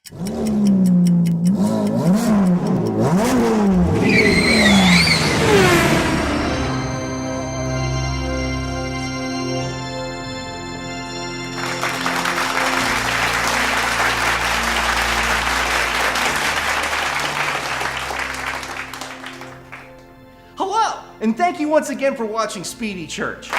Hello, and thank you once again for watching Speedy Church.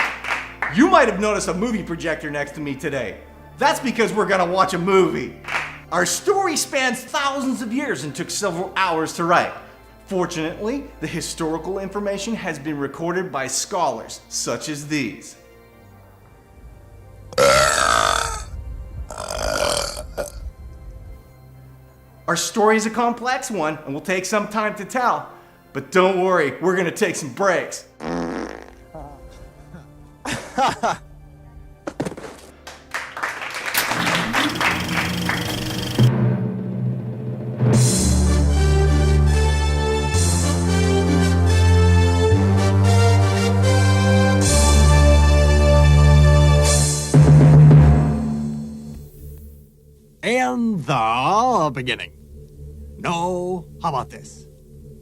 You might have noticed a movie projector next to me today. That's because we're gonna watch a movie. Our story spans thousands of years and took several hours to write. Fortunately, the historical information has been recorded by scholars such as these. Our story is a complex one and will take some time to tell, but don't worry, we're gonna take some breaks. In the beginning. No, how about this?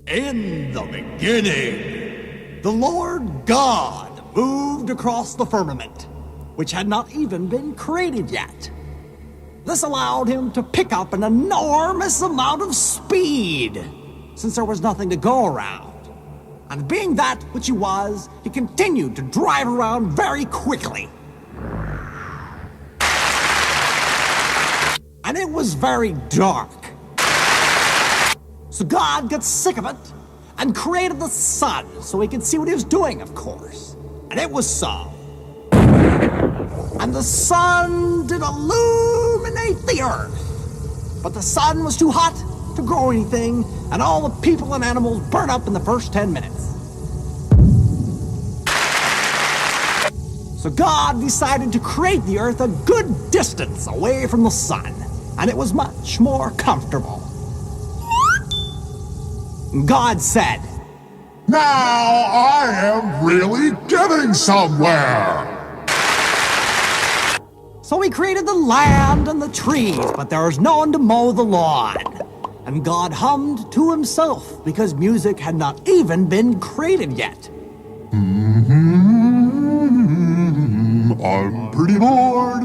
In the beginning, the Lord God moved across the firmament, which had not even been created yet. This allowed him to pick up an enormous amount of speed, since there was nothing to go around. And being that which he was, he continued to drive around very quickly. And it was very dark. So God got sick of it and created the sun so he could see what he was doing, of course. And it was so. And the sun did illuminate the earth. But the sun was too hot to grow anything, and all the people and animals burned up in the first 10 minutes. So God decided to create the earth a good distance away from the sun, and it was much more comfortable. God said, "Now I am really getting somewhere." So he created the land and the trees, but there was no one to mow the lawn. And God hummed to himself because music had not even been created yet. I'm pretty bored.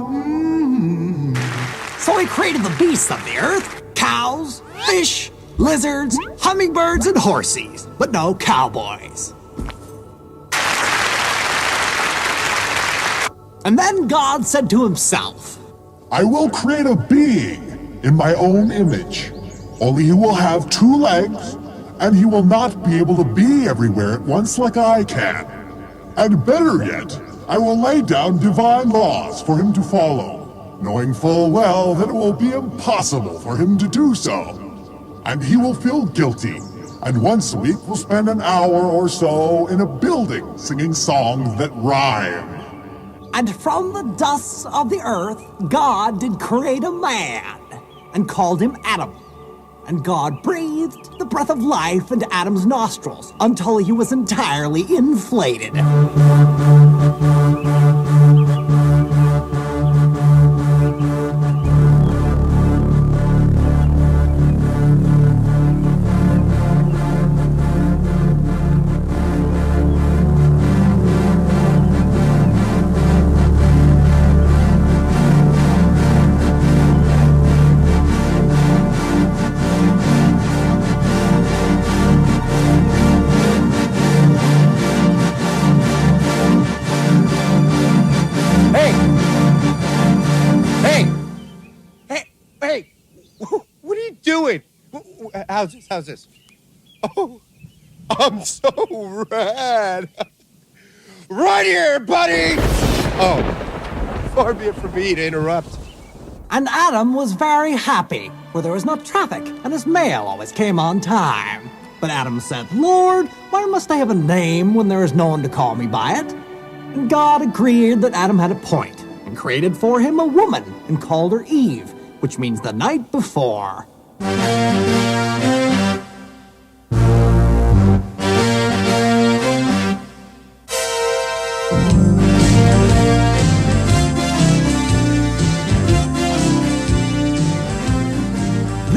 So he created the beasts of the earth, cows, fish, lizards, hummingbirds, and horses, but no cowboys. And then God said to himself, I will create a being in my own image. Only he will have 2 legs, and he will not be able to be everywhere at once like I can. And better yet, I will lay down divine laws for him to follow, knowing full well that it will be impossible for him to do so. And he will feel guilty, and once a week will spend an hour or so in a building singing songs that rhyme. And from the dust of the earth, God did create a man, and called him Adam. And God breathed the breath of life into Adam's nostrils until he was entirely inflated. How's this? Oh, I'm so rad. Right here, buddy! Oh, far be it from me to interrupt. And Adam was very happy, where there was no traffic, and his mail always came on time. But Adam said, Lord, why must I have a name when there is no one to call me by it? And God agreed that Adam had a point, and created for him a woman, and called her Eve, which means the night before.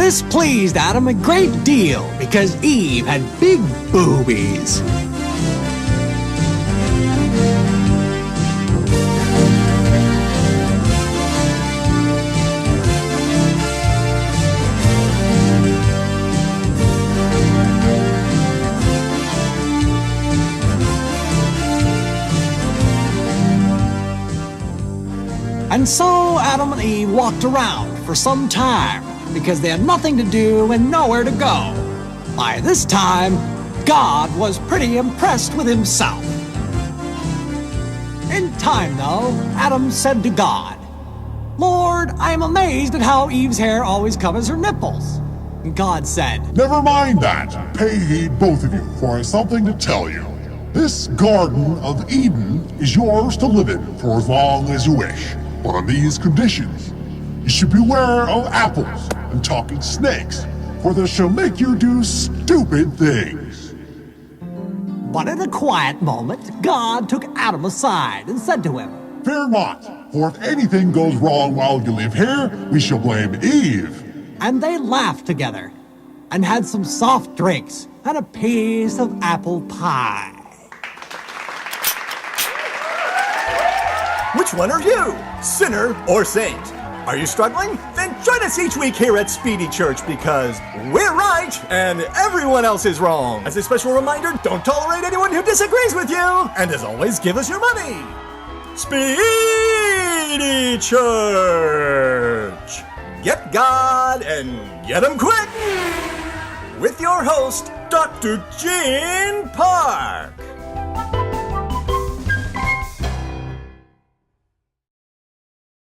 This pleased Adam a great deal because Eve had big boobies. And so Adam and Eve walked around for some time because they had nothing to do and nowhere to go. By this time, God was pretty impressed with himself. In time, though, Adam said to God, "Lord, I am amazed at how Eve's hair always covers her nipples." And God said, Never mind that. Pay heed, both of you, for I have something to tell you. This Garden of Eden is yours to live in for as long as you wish. But on these conditions, you should beware of apples and talking snakes, for they shall make you do stupid things. But in a quiet moment, God took Adam aside and said to him, Fear not, for if anything goes wrong while you live here, we shall blame Eve. And they laughed together and had some soft drinks and a piece of apple pie. Which one are you, sinner or saint? Are you struggling? Then join us each week here at Speedy Church because we're right and everyone else is wrong. As a special reminder, don't tolerate anyone who disagrees with you. And as always, give us your money. Speedy Church. Get God and get him quick. With your host, Dr. Gene Park.